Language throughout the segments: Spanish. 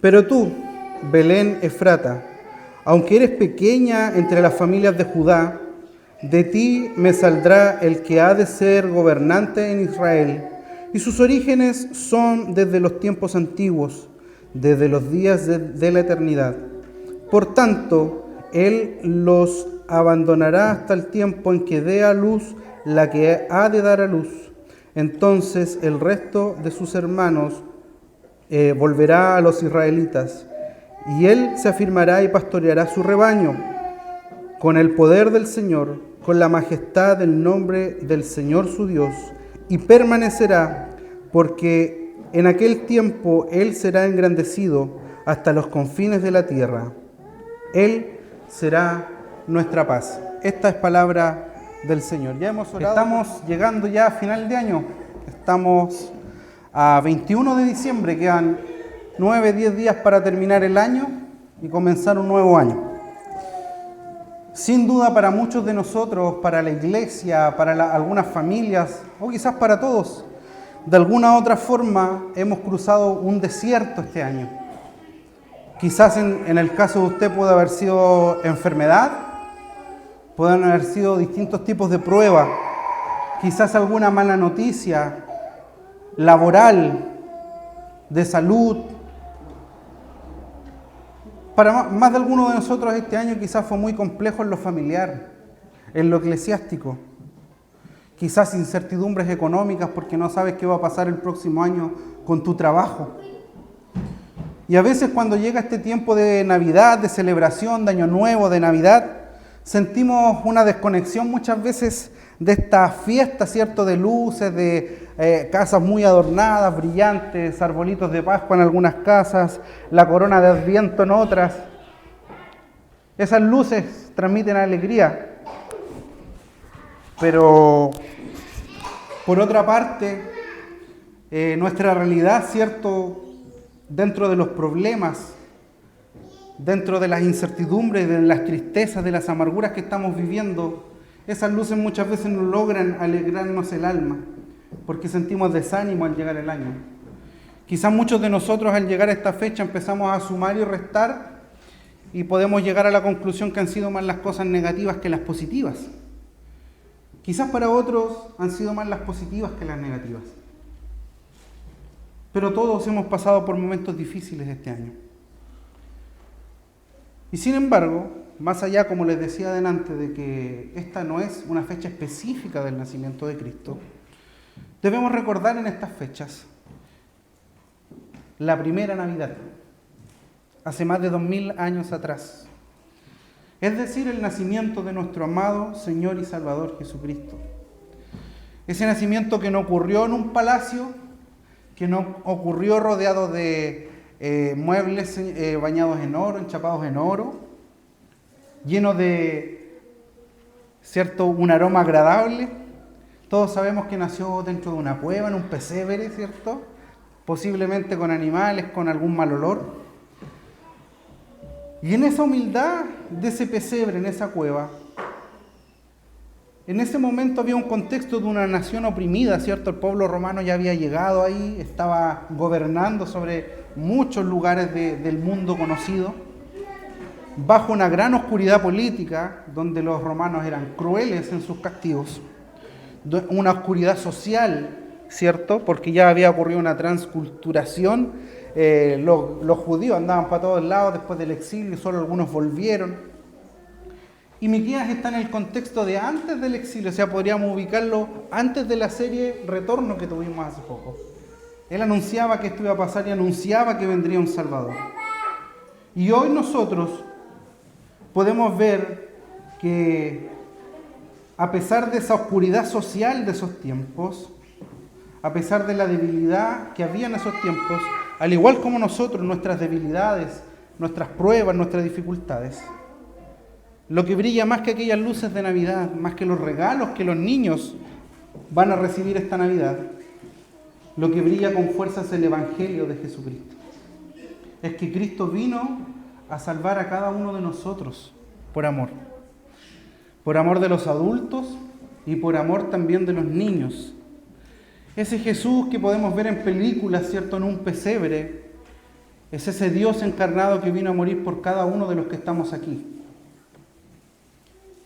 Pero tú, Belén Efrata, aunque eres pequeña entre las familias de Judá, de ti me saldrá el que ha de ser gobernante en Israel, y sus orígenes son desde los tiempos antiguos, desde los días de la eternidad. Por tanto, él los abandonará hasta el tiempo en que dé a luz la que ha de dar a luz. Entonces el resto de sus hermanos volverá a los israelitas, y él se afirmará y pastoreará su rebaño con el poder del Señor, con la majestad del nombre del Señor su Dios, y permanecerá, porque en aquel tiempo él será engrandecido hasta los confines de la tierra. Él será nuestra paz. Esta es palabra del Señor. Ya hemos orado. Estamos llegando ya a final de año. Estamos a 21 de diciembre. Quedan 9-10 días para terminar el año y comenzar un nuevo año. Sin duda para muchos de nosotros, para la iglesia, para algunas familias o quizás para todos, de alguna u otra forma hemos cruzado un desierto este año. Quizás en el caso de usted puede haber sido enfermedad, pueden haber sido distintos tipos de pruebas, quizás alguna mala noticia laboral, de salud. Para más de algunos de nosotros este año quizás fue muy complejo en lo familiar, en lo eclesiástico. Quizás incertidumbres económicas porque no sabes qué va a pasar el próximo año con tu trabajo. Y a veces cuando llega este tiempo de Navidad, de celebración, de Año Nuevo, de Navidad, sentimos una desconexión muchas veces de esta fiesta, ¿cierto? De luces, de casas muy adornadas, brillantes, arbolitos de Pascua en algunas casas, la corona de Adviento en otras. Esas luces transmiten alegría. Pero, por otra parte, nuestra realidad, ¿cierto?, dentro de los problemas, dentro de las incertidumbres, de las tristezas, de las amarguras que estamos viviendo, esas luces muchas veces no logran alegrarnos el alma, porque sentimos desánimo al llegar el año. Quizás muchos de nosotros al llegar a esta fecha empezamos a sumar y restar y podemos llegar a la conclusión que han sido más las cosas negativas que las positivas. Quizás para otros han sido más las positivas que las negativas. Pero todos hemos pasado por momentos difíciles este año. Y sin embargo, más allá, como les decía adelante, de que esta no es una fecha específica del nacimiento de Cristo, debemos recordar en estas fechas la primera Navidad, hace más de 2000 años atrás. Es decir, el nacimiento de nuestro amado Señor y Salvador Jesucristo. Ese nacimiento que no ocurrió en un palacio, que no ocurrió rodeado de muebles bañados en oro, enchapados en oro, lleno de, ¿cierto?, un aroma agradable. Todos sabemos que nació dentro de una cueva, en un pesebre, ¿cierto?, posiblemente con animales, con algún mal olor. Y en esa humildad de ese pesebre, en esa cueva, en ese momento había un contexto de una nación oprimida, ¿cierto? El pueblo romano ya había llegado ahí, estaba gobernando sobre muchos lugares del mundo conocido, bajo una gran oscuridad política, donde los romanos eran crueles en sus castigos, una oscuridad social, ¿cierto? Porque ya había ocurrido una transculturación, los judíos andaban para todos lados después del exilio, solo algunos volvieron. Y Miqueas está en el contexto de antes del exilio, o sea, podríamos ubicarlo antes de la serie Retorno que tuvimos hace poco. Él anunciaba que esto iba a pasar y anunciaba que vendría un Salvador. Y hoy nosotros podemos ver que a pesar de esa oscuridad social de esos tiempos, a pesar de la debilidad que había en esos tiempos, al igual como nosotros, nuestras debilidades, nuestras pruebas, nuestras dificultades, lo que brilla más que aquellas luces de Navidad, más que los regalos que los niños van a recibir esta Navidad, lo que brilla con fuerza es el Evangelio de Jesucristo. Es que Cristo vino a salvar a cada uno de nosotros por amor de los adultos y por amor también de los niños. Ese Jesús que podemos ver en películas, ¿cierto?, en un pesebre, Es ese Dios encarnado que vino a morir por cada uno de los que estamos aquí.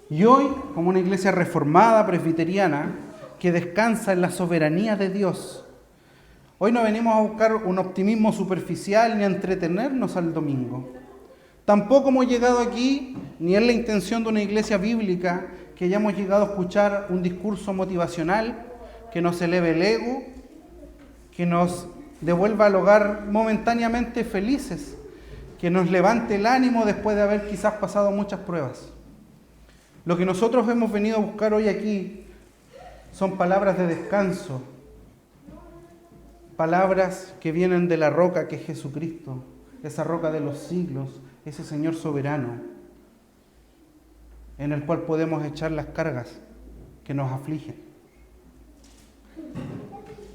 Y hoy, como una iglesia reformada, presbiteriana, que descansa en la soberanía de Dios, hoy no venimos a buscar un optimismo superficial ni a entretenernos al domingo. Tampoco hemos llegado aquí, ni es la intención de una iglesia bíblica, que hayamos llegado a escuchar un discurso motivacional que nos eleve el ego, que nos devuelva al hogar momentáneamente felices, que nos levante el ánimo después de haber quizás pasado muchas pruebas. Lo que nosotros hemos venido a buscar hoy aquí son palabras de descanso, palabras que vienen de la roca que es Jesucristo, esa roca de los siglos, ese Señor soberano, en el cual podemos echar las cargas que nos afligen.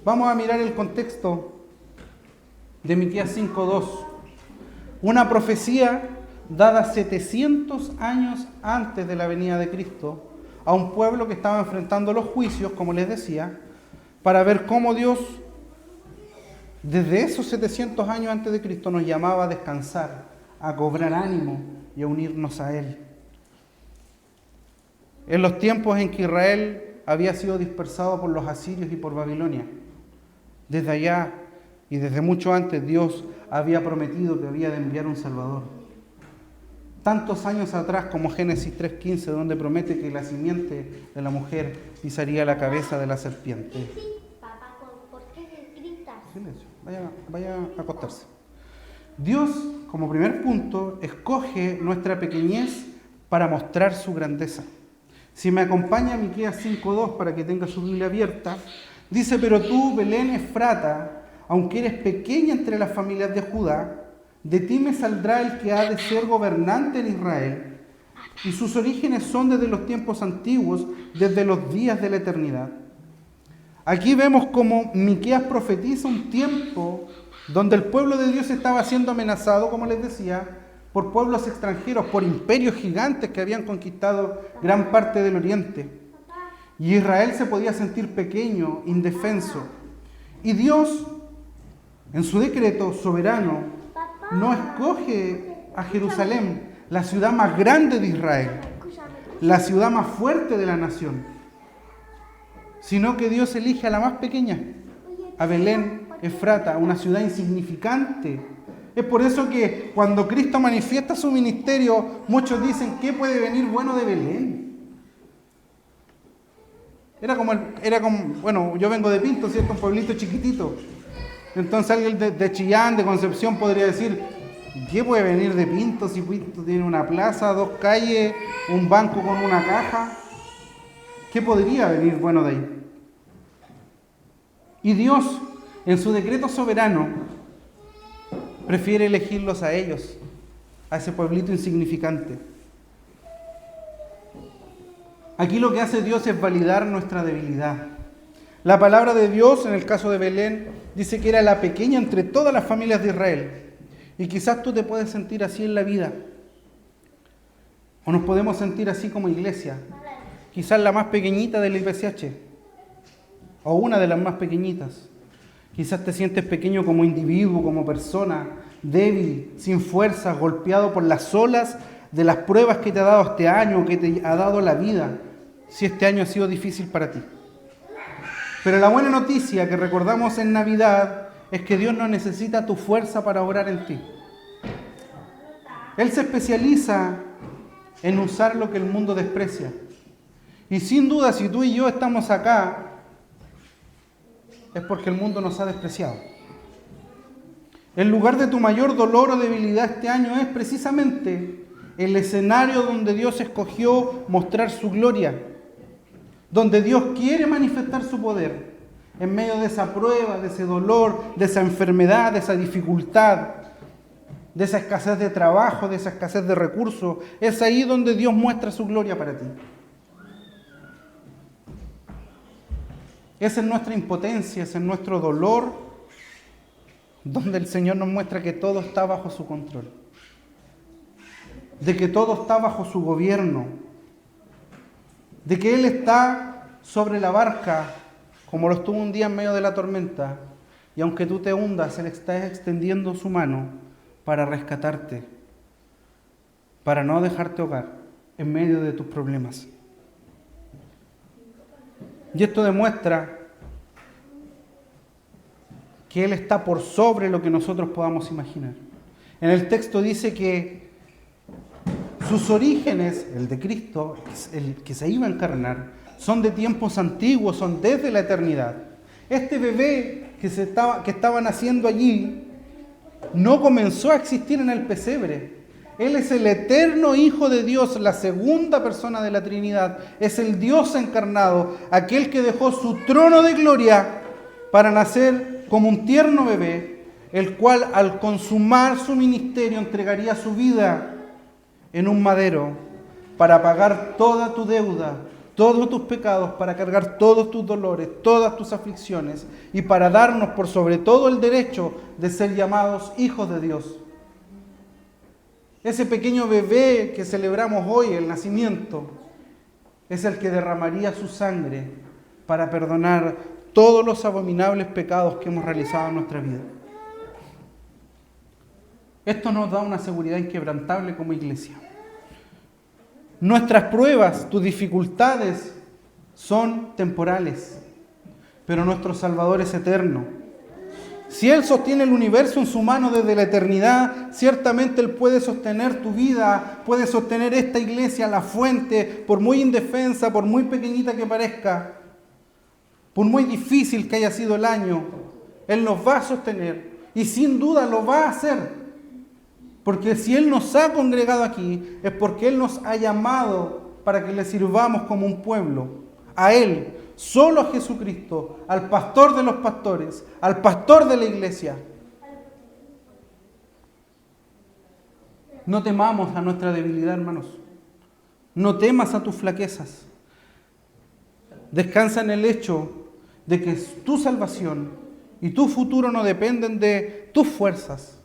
Vamos a mirar el contexto de Miqueas 5:2, una profecía dada 700 años antes de la venida de Cristo a un pueblo que estaba enfrentando los juicios, como les decía, para ver cómo Dios, desde esos 700 años antes de Cristo, nos llamaba a descansar, a cobrar ánimo y a unirnos a Él. En los tiempos en que Israel había sido dispersado por los asirios y por Babilonia, desde allá y desde mucho antes Dios había prometido que había de enviar un Salvador. Tantos años atrás como Génesis 3:15, donde promete que la simiente de la mujer pisaría la cabeza de la serpiente. Papá, ¿por qué gritas? Silencio, vaya a acostarse. Dios, como primer punto, escoge nuestra pequeñez para mostrar su grandeza. Si me acompaña Miqueas 5:2 para que tenga su Biblia abierta, dice: pero tú, Belén Efrata, aunque eres pequeña entre las familias de Judá, de ti me saldrá el que ha de ser gobernante en Israel, y sus orígenes son desde los tiempos antiguos, desde los días de la eternidad. Aquí vemos como Miqueas profetiza un tiempo donde el pueblo de Dios estaba siendo amenazado, como les decía, por pueblos extranjeros, por imperios gigantes que habían conquistado gran parte del oriente. Y Israel se podía sentir pequeño, indefenso. Y Dios, en su decreto soberano, no escoge a Jerusalén, la ciudad más grande de Israel, la ciudad más fuerte de la nación, sino que Dios elige a la más pequeña, a Belén Efrata, una ciudad insignificante. Es por eso que cuando Cristo manifiesta su ministerio, muchos dicen: ¿qué puede venir bueno de Belén? Era como, bueno, yo vengo de Pinto, ¿cierto? Un pueblito chiquitito. Entonces alguien de Chillán, de Concepción, podría decir: ¿qué puede venir de Pinto si Pinto tiene una plaza, 2 calles, un banco con una caja? ¿Qué podría venir bueno de ahí? Y Dios, en su decreto soberano, prefiere elegirlos a ellos, a ese pueblito insignificante. Aquí lo que hace Dios es validar nuestra debilidad. La palabra de Dios, en el caso de Belén, dice que era la pequeña entre todas las familias de Israel. Y quizás tú te puedes sentir así en la vida. O nos podemos sentir así como iglesia. Quizás la más pequeñita del IPCH. O una de las más pequeñitas. Quizás te sientes pequeño como individuo, como persona, débil, sin fuerzas, golpeado por las olas de las pruebas que te ha dado este año, que te ha dado la vida, si este año ha sido difícil para ti. Pero la buena noticia que recordamos en Navidad es que Dios no necesita tu fuerza para obrar en ti. Él se especializa en usar lo que el mundo desprecia. Y sin duda, si tú y yo estamos acá, es porque el mundo nos ha despreciado. El lugar de tu mayor dolor o debilidad este año es precisamente el escenario donde Dios escogió mostrar su gloria, donde Dios quiere manifestar su poder en medio de esa prueba, de ese dolor, de esa enfermedad, de esa dificultad, de esa escasez de trabajo, de esa escasez de recursos. Es ahí donde Dios muestra su gloria para ti. Esa es nuestra impotencia, ese es nuestro dolor, donde el Señor nos muestra que todo está bajo su control, de que todo está bajo su gobierno, de que Él está sobre la barca, como lo estuvo un día en medio de la tormenta, y aunque tú te hundas, Él está extendiendo su mano para rescatarte, para no dejarte ahogar en medio de tus problemas. Y esto demuestra que Él está por sobre lo que nosotros podamos imaginar. En el texto dice que sus orígenes, el de Cristo, el que se iba a encarnar, son de tiempos antiguos, son desde la eternidad. Este bebé que estaba naciendo allí no comenzó a existir en el pesebre. Él es el eterno Hijo de Dios, la segunda persona de la Trinidad. Es el Dios encarnado, aquel que dejó su trono de gloria para nacer como un tierno bebé, el cual al consumar su ministerio entregaría su vida en un madero para pagar toda tu deuda, todos tus pecados, para cargar todos tus dolores, todas tus aflicciones y para darnos por sobre todo el derecho de ser llamados hijos de Dios. Ese pequeño bebé que celebramos hoy, el nacimiento, es el que derramaría su sangre para perdonar todos los abominables pecados que hemos realizado en nuestra vida. Esto nos da una seguridad inquebrantable como iglesia. Nuestras pruebas, tus dificultades son temporales, pero nuestro Salvador es eterno. Si Él sostiene el universo en su mano desde la eternidad, ciertamente Él puede sostener tu vida, puede sostener esta iglesia, la fuente, por muy indefensa, por muy pequeñita que parezca, por muy difícil que haya sido el año, Él nos va a sostener y sin duda lo va a hacer. Porque si Él nos ha congregado aquí, es porque Él nos ha llamado para que le sirvamos como un pueblo. A Él, solo a Jesucristo, al pastor de los pastores, al pastor de la iglesia. No temamos a nuestra debilidad, hermanos. No temas a tus flaquezas. Descansa en el hecho de que tu salvación y tu futuro no dependen de tus fuerzas,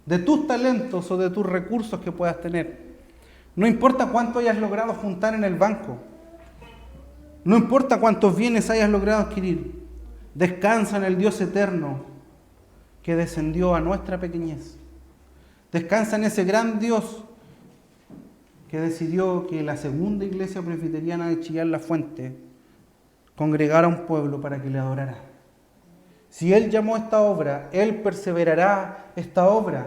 de tus talentos o de tus recursos que puedas tener. No importa cuánto hayas logrado juntar en el banco. No importa cuántos bienes hayas logrado adquirir. Descansa en el Dios eterno que descendió a nuestra pequeñez. Descansa en ese gran Dios que decidió que la segunda iglesia presbiteriana de Chillán La Fuente congregara a un pueblo para que le adorara. Si Él llamó esta obra, Él perseverará esta obra.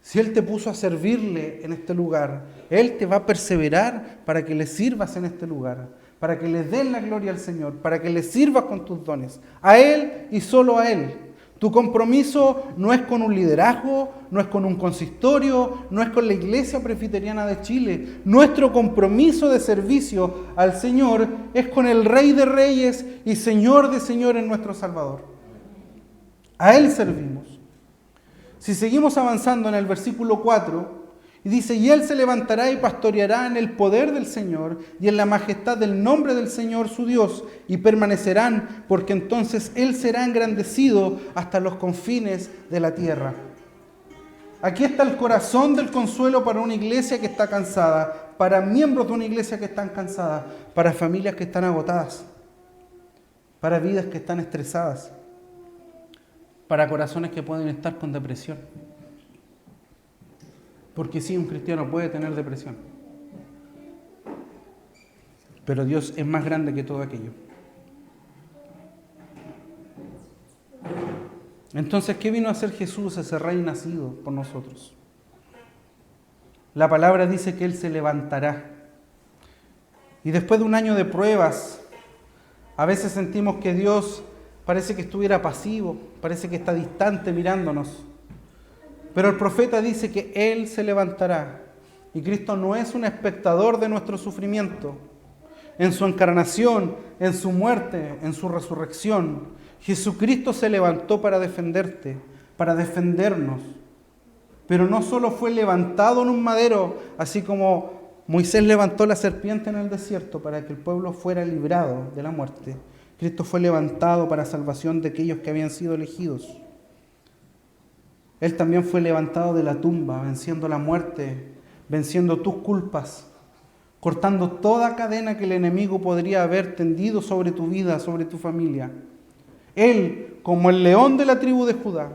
Si Él te puso a servirle en este lugar, Él te va a perseverar para que le sirvas en este lugar, para que le des la gloria al Señor, para que le sirvas con tus dones, a Él y solo a Él. Tu compromiso no es con un liderazgo, no es con un consistorio, no es con la Iglesia Presbiteriana de Chile. Nuestro compromiso de servicio al Señor es con el Rey de Reyes y Señor de Señores, nuestro Salvador. A Él servimos. Si seguimos avanzando en el versículo 4, y dice, y Él se levantará y pastoreará en el poder del Señor y en la majestad del nombre del Señor su Dios, y permanecerán, porque entonces Él será engrandecido hasta los confines de la tierra. Aquí está el corazón del consuelo para una iglesia que está cansada, para miembros de una iglesia que están cansadas, para familias que están agotadas, para vidas que están estresadas, para corazones que pueden estar con depresión. Porque sí, un cristiano puede tener depresión. Pero Dios es más grande que todo aquello. Entonces, ¿qué vino a hacer Jesús, ese Rey nacido por nosotros? La palabra dice que Él se levantará. Y después de un año de pruebas, a veces sentimos que Dios parece que estuviera pasivo, parece que está distante mirándonos. Pero el profeta dice que Él se levantará. Y Cristo no es un espectador de nuestro sufrimiento. En su encarnación, en su muerte, en su resurrección, Jesucristo se levantó para defenderte, para defendernos. Pero no solo fue levantado en un madero, así como Moisés levantó la serpiente en el desierto para que el pueblo fuera librado de la muerte. Cristo fue levantado para salvación de aquellos que habían sido elegidos. Él también fue levantado de la tumba, venciendo la muerte, venciendo tus culpas, cortando toda cadena que el enemigo podría haber tendido sobre tu vida, sobre tu familia. Él, como el león de la tribu de Judá,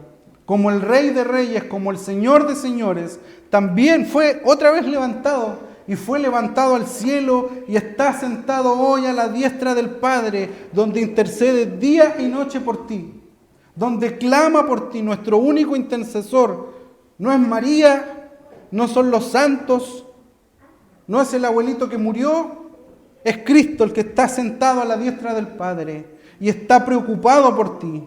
como el Rey de Reyes, como el Señor de Señores, también fue otra vez levantado y fue levantado al cielo y está sentado hoy a la diestra del Padre, donde intercede día y noche por ti, donde clama por ti. Nuestro único intercesor no es María, no son los santos, no es el abuelito que murió, es Cristo el que está sentado a la diestra del Padre y está preocupado por ti.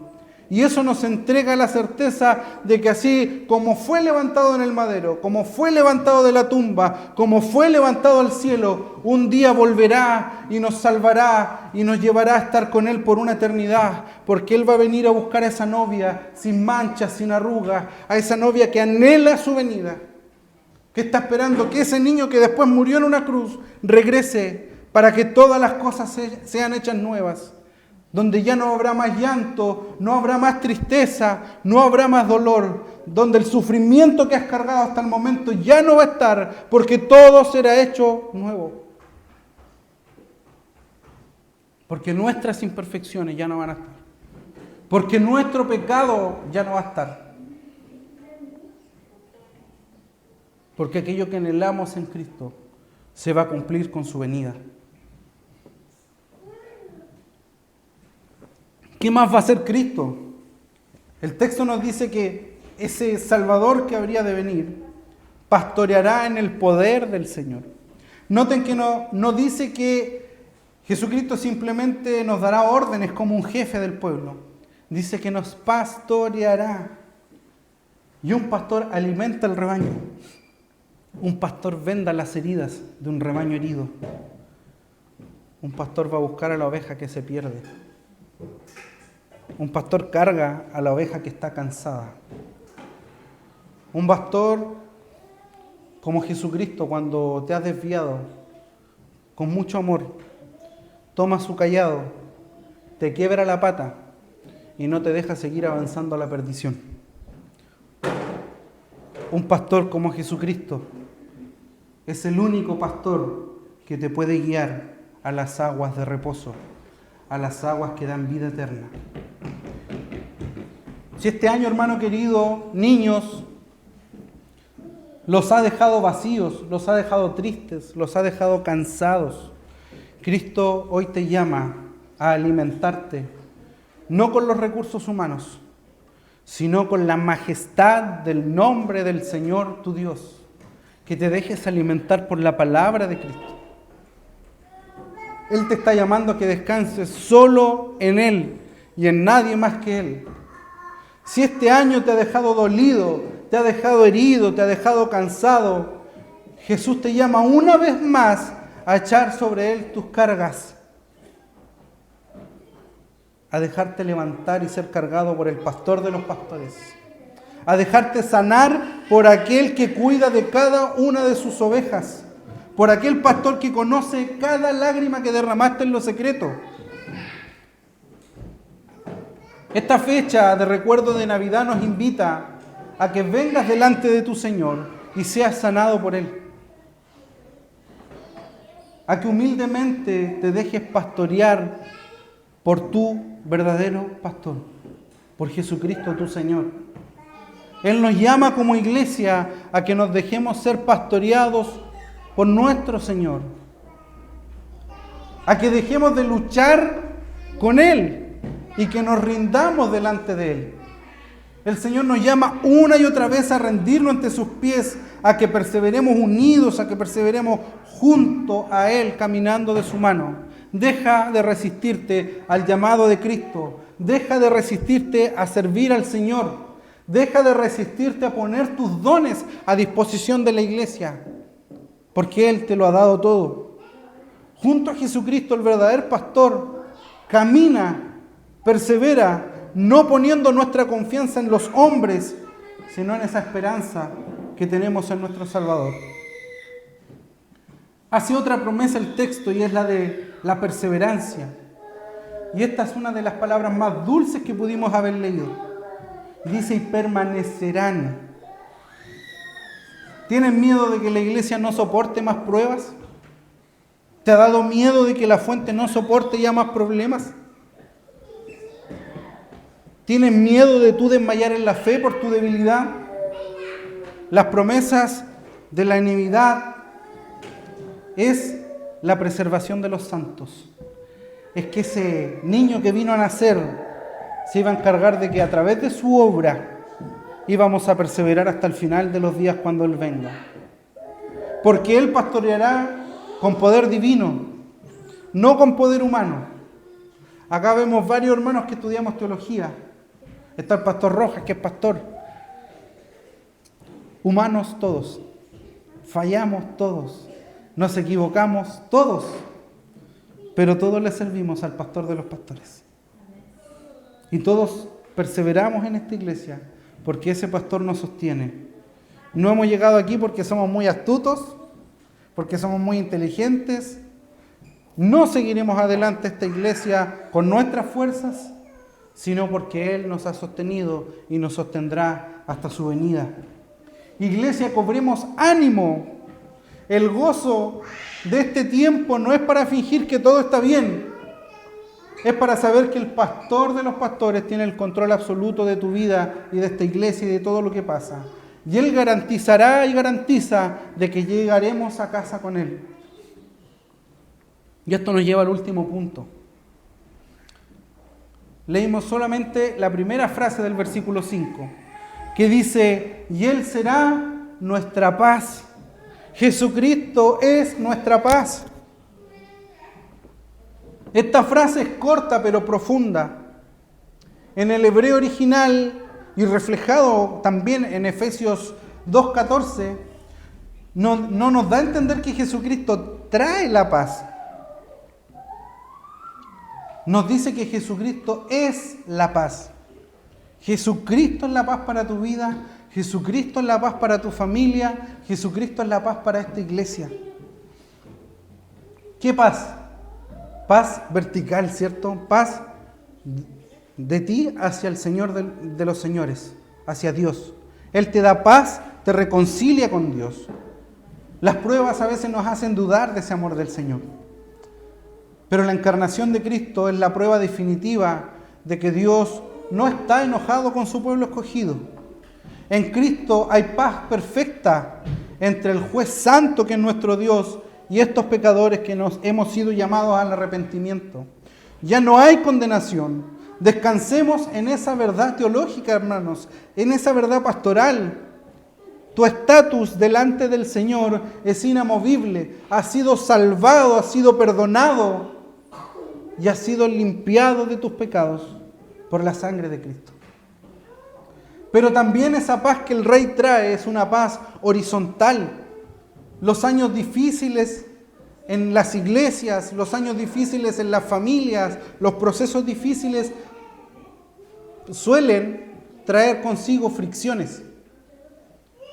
Y eso nos entrega la certeza de que así como fue levantado en el madero, como fue levantado de la tumba, como fue levantado al cielo, un día volverá y nos salvará y nos llevará a estar con Él por una eternidad, porque Él va a venir a buscar a esa novia sin manchas, sin arrugas, a esa novia que anhela su venida, que está esperando que ese niño que después murió en una cruz regrese para que todas las cosas sean hechas nuevas, donde ya no habrá más llanto, no habrá más tristeza, no habrá más dolor, donde el sufrimiento que has cargado hasta el momento ya no va a estar, porque todo será hecho nuevo. Porque nuestras imperfecciones ya no van a estar, porque nuestro pecado ya no va a estar, porque aquello que anhelamos en Cristo se va a cumplir con su venida. ¿Qué más va a hacer Cristo? El texto nos dice que ese Salvador que habría de venir pastoreará en el poder del Señor. Noten que no dice que Jesucristo simplemente nos dará órdenes como un jefe del pueblo. Dice que nos pastoreará. Y un pastor alimenta el rebaño. Un pastor venda las heridas de un rebaño herido. Un pastor va a buscar a la oveja que se pierde. Un pastor carga a la oveja que está cansada. Un pastor como Jesucristo, cuando te has desviado, con mucho amor, toma su cayado, te quiebra la pata y no te deja seguir avanzando a la perdición. Un pastor como Jesucristo es el único pastor que te puede guiar a las aguas de reposo, a las aguas que dan vida eterna. Si este año, hermano querido, niños, los ha dejado vacíos, los ha dejado tristes, los ha dejado cansados, Cristo hoy te llama a alimentarte, no con los recursos humanos, sino con la majestad del nombre del Señor tu Dios, que te dejes alimentar por la palabra de Cristo. Él te está llamando a que descanses solo en Él y en nadie más que Él. Si este año te ha dejado dolido, te ha dejado herido, te ha dejado cansado, Jesús te llama una vez más a echar sobre Él tus cargas, a dejarte levantar y ser cargado por el pastor de los pastores, a dejarte sanar por aquel que cuida de cada una de sus ovejas, por aquel pastor que conoce cada lágrima que derramaste en lo secreto. Esta fecha de recuerdo de Navidad nos invita a que vengas delante de tu Señor y seas sanado por Él. A que humildemente te dejes pastorear por tu verdadero pastor, por Jesucristo tu Señor. Él nos llama como iglesia a que nos dejemos ser pastoreados por nuestro Señor. A que dejemos de luchar con Él y que nos rindamos delante de Él. El Señor nos llama una y otra vez a rendirnos ante sus pies, a que perseveremos unidos, a que perseveremos junto a Él, caminando de su mano. Deja de resistirte al llamado de Cristo. Deja de resistirte a servir al Señor. Deja de resistirte a poner tus dones a disposición de la iglesia, porque Él te lo ha dado todo. Junto a Jesucristo, el verdadero pastor, camina, persevera, no poniendo nuestra confianza en los hombres, sino en esa esperanza que tenemos en nuestro Salvador. Hace otra promesa el texto y es la de la perseverancia. Y esta es una de las palabras más dulces que pudimos haber leído. Dice, y permanecerán. ¿Tienes miedo de que la iglesia no soporte más pruebas? ¿Te ha dado miedo de que la fuente no soporte ya más problemas? ¿Tienes miedo de tú desmayar en la fe por tu debilidad? Las promesas de la enemidad es la preservación de los santos. Es que ese niño que vino a nacer se iba a encargar de que a través de su obra íbamos a perseverar hasta el final de los días cuando Él venga. Porque Él pastoreará con poder divino, no con poder humano. Acá vemos varios hermanos que estudiamos teología. Está el pastor Rojas, que es pastor. Humanos todos. Fallamos todos. Nos equivocamos todos. Pero todos le servimos al pastor de los pastores. Y todos perseveramos en esta iglesia porque ese pastor nos sostiene. No hemos llegado aquí porque somos muy astutos, porque somos muy inteligentes. No seguiremos adelante esta iglesia con nuestras fuerzas, sino porque Él nos ha sostenido y nos sostendrá hasta su venida. Iglesia, cobremos ánimo. El gozo de este tiempo no es para fingir que todo está bien. Es para saber que el pastor de los pastores tiene el control absoluto de tu vida y de esta iglesia y de todo lo que pasa. Y Él garantizará y garantiza de que llegaremos a casa con Él. Y esto nos lleva al último punto. Leímos solamente la primera frase del versículo 5, que dice, y Él será nuestra paz. Jesucristo es nuestra paz. Esta frase es corta pero profunda. En el hebreo original y reflejado también en Efesios 2:14, no nos da a entender que Jesucristo trae la paz. Nos dice que Jesucristo es la paz. Jesucristo es la paz para tu vida, Jesucristo es la paz para tu familia, Jesucristo es la paz para esta iglesia. ¿Qué paz? Paz vertical, ¿cierto? Paz de ti hacia el Señor de los señores, hacia Dios. Él te da paz, te reconcilia con Dios. Las pruebas a veces nos hacen dudar de ese amor del Señor. Pero la encarnación de Cristo es la prueba definitiva de que Dios no está enojado con su pueblo escogido. En Cristo hay paz perfecta entre el juez santo, que es nuestro Dios, y estos pecadores que nos hemos sido llamados al arrepentimiento. Ya no hay condenación. Descansemos en esa verdad teológica, hermanos, en esa verdad pastoral. Tu estatus delante del Señor es inamovible. Has sido salvado, has sido perdonado y has sido limpiado de tus pecados por la sangre de Cristo. Pero también esa paz que el Rey trae es una paz horizontal. Los años difíciles en las iglesias, los años difíciles en las familias, los procesos difíciles suelen traer consigo fricciones.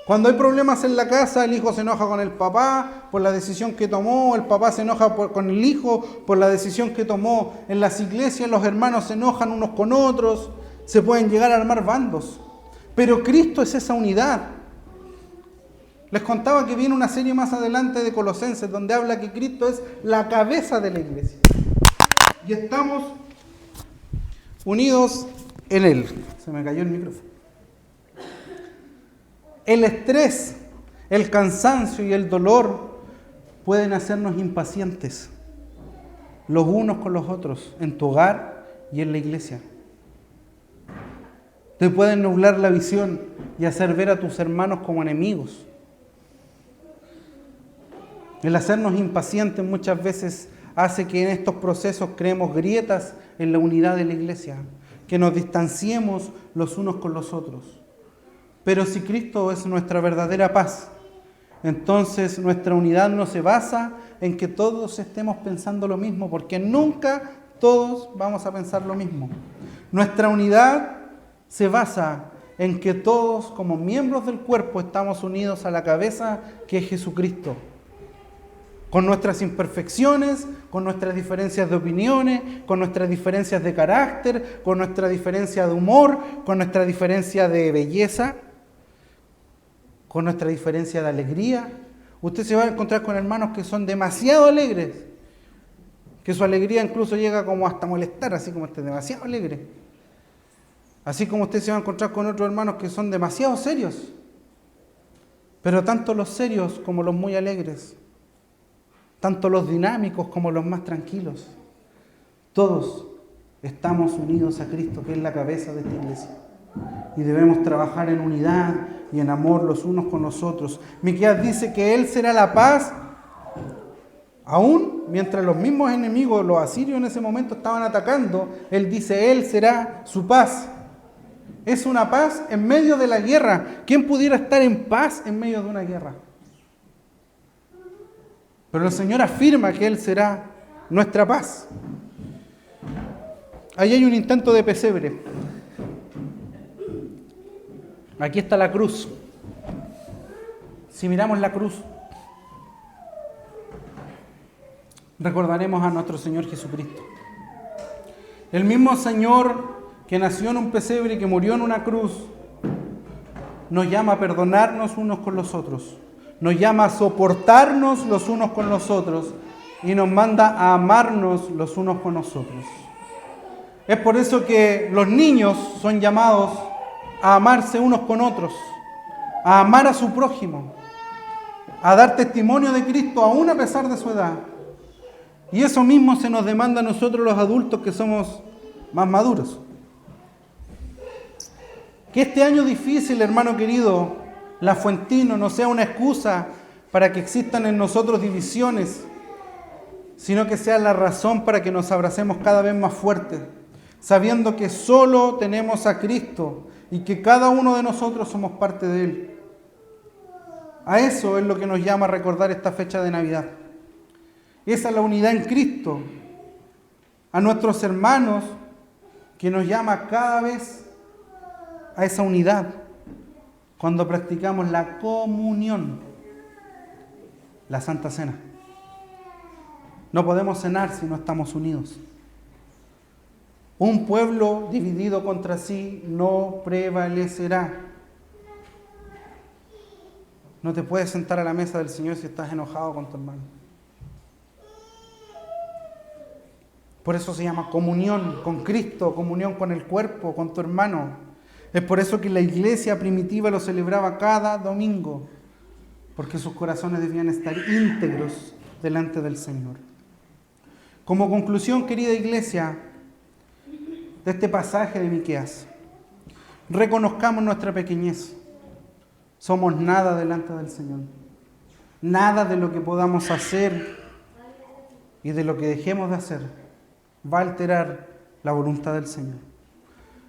Cuando hay problemas en la casa, el hijo se enoja con el papá por la decisión que tomó, el papá se enoja con el hijo por la decisión que tomó. En las iglesias los hermanos se enojan unos con otros, se pueden llegar a armar bandos. Pero Cristo es esa unidad. Les contaba que viene una serie más adelante de Colosenses donde habla que Cristo es la cabeza de la iglesia. Y estamos unidos en Él. Se me cayó el micrófono. El estrés, el cansancio y el dolor pueden hacernos impacientes los unos con los otros, en tu hogar y en la iglesia. Te pueden nublar la visión y hacer ver a tus hermanos como enemigos. El hacernos impacientes muchas veces hace que en estos procesos creemos grietas en la unidad de la iglesia, que nos distanciemos los unos con los otros. Pero si Cristo es nuestra verdadera paz, entonces nuestra unidad no se basa en que todos estemos pensando lo mismo, porque nunca todos vamos a pensar lo mismo. Nuestra unidad se basa en que todos como miembros del cuerpo estamos unidos a la cabeza, que es Jesucristo. Con nuestras imperfecciones, con nuestras diferencias de opiniones, con nuestras diferencias de carácter, con nuestra diferencia de humor, con nuestra diferencia de belleza, con nuestra diferencia de alegría. Usted se va a encontrar con hermanos que son demasiado alegres, que su alegría incluso llega como hasta molestar, así como este demasiado alegre. Así como usted se va a encontrar con otros hermanos que son demasiado serios. Pero tanto los serios como los muy alegres, tanto los dinámicos como los más tranquilos, todos estamos unidos a Cristo, que es la cabeza de esta iglesia. Y debemos trabajar en unidad y en amor los unos con los otros. Miqueas dice que Él será la paz, aún mientras los mismos enemigos, los asirios en ese momento estaban atacando. Él dice, Él será su paz. Es una paz en medio de la guerra. ¿Quién pudiera estar en paz en medio de una guerra? Pero el Señor afirma que Él será nuestra paz. Ahí hay un intento de pesebre. Aquí está la cruz. Si miramos la cruz, recordaremos a nuestro Señor Jesucristo. El mismo Señor que nació en un pesebre y que murió en una cruz, nos llama a perdonarnos unos con los otros, nos llama a soportarnos los unos con los otros y nos manda a amarnos los unos con nosotros. Es por eso que los niños son llamados a amarse unos con otros, a amar a su prójimo, a dar testimonio de Cristo aún a pesar de su edad. Y eso mismo se nos demanda a nosotros los adultos que somos más maduros. Que este año difícil, hermano querido, lafuentino, no sea una excusa para que existan en nosotros divisiones, sino que sea la razón para que nos abracemos cada vez más fuerte, sabiendo que solo tenemos a Cristo y que cada uno de nosotros somos parte de Él. A eso es lo que nos llama a recordar esta fecha de Navidad. Esa es la unidad en Cristo. A nuestros hermanos que nos llama cada vez a esa unidad cuando practicamos la comunión, la Santa Cena. No podemos cenar si no estamos unidos. Un pueblo dividido contra sí no prevalecerá. No te puedes sentar a la mesa del Señor si estás enojado con tu hermano. Por eso se llama comunión con Cristo, comunión con el cuerpo, con tu hermano. Es por eso que la iglesia primitiva lo celebraba cada domingo, porque sus corazones debían estar íntegros delante del Señor. Como conclusión, querida iglesia, de este pasaje de Miqueas, reconozcamos nuestra pequeñez. Somos nada delante del Señor. Nada de lo que podamos hacer y de lo que dejemos de hacer va a alterar la voluntad del Señor.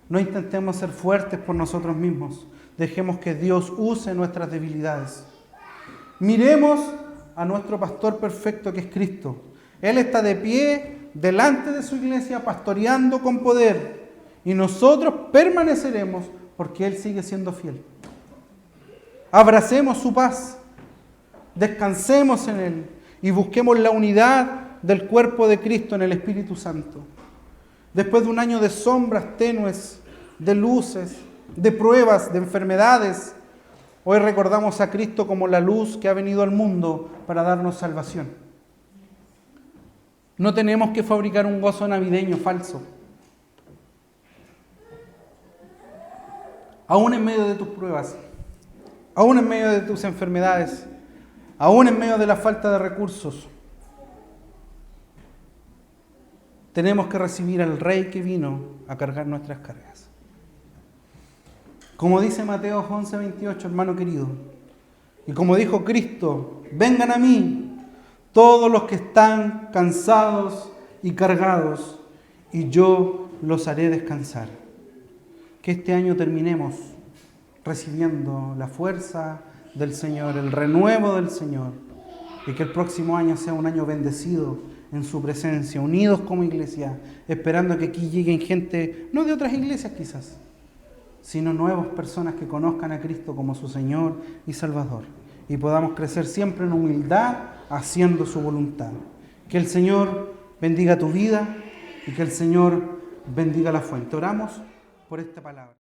No intentemos ser fuertes por nosotros mismos. Dejemos que Dios use nuestras debilidades. Miremos a nuestro pastor perfecto que es Cristo. Él está de pie delante de su iglesia pastoreando con poder. Y nosotros permaneceremos porque Él sigue siendo fiel. Abracemos su paz. Descansemos en Él. Y busquemos la unidad del cuerpo de Cristo en el Espíritu Santo. Después de un año de sombras tenues, de luces, de pruebas, de enfermedades, hoy recordamos a Cristo como la luz que ha venido al mundo para darnos salvación. No tenemos que fabricar un gozo navideño falso. Aún en medio de tus pruebas, aún en medio de tus enfermedades, aún en medio de la falta de recursos, tenemos que recibir al Rey que vino a cargar nuestras cargas. Como dice Mateo 11:28, hermano querido, y como dijo Cristo, vengan a mí todos los que están cansados y cargados, y yo los haré descansar. Que este año terminemos recibiendo la fuerza del Señor, el renuevo del Señor, y que el próximo año sea un año bendecido en su presencia, unidos como iglesia, esperando que aquí lleguen gente, no de otras iglesias quizás, sino nuevas personas que conozcan a Cristo como su Señor y Salvador, y podamos crecer siempre en humildad, haciendo su voluntad. Que el Señor bendiga tu vida y que el Señor bendiga la fuente. Oramos por esta palabra.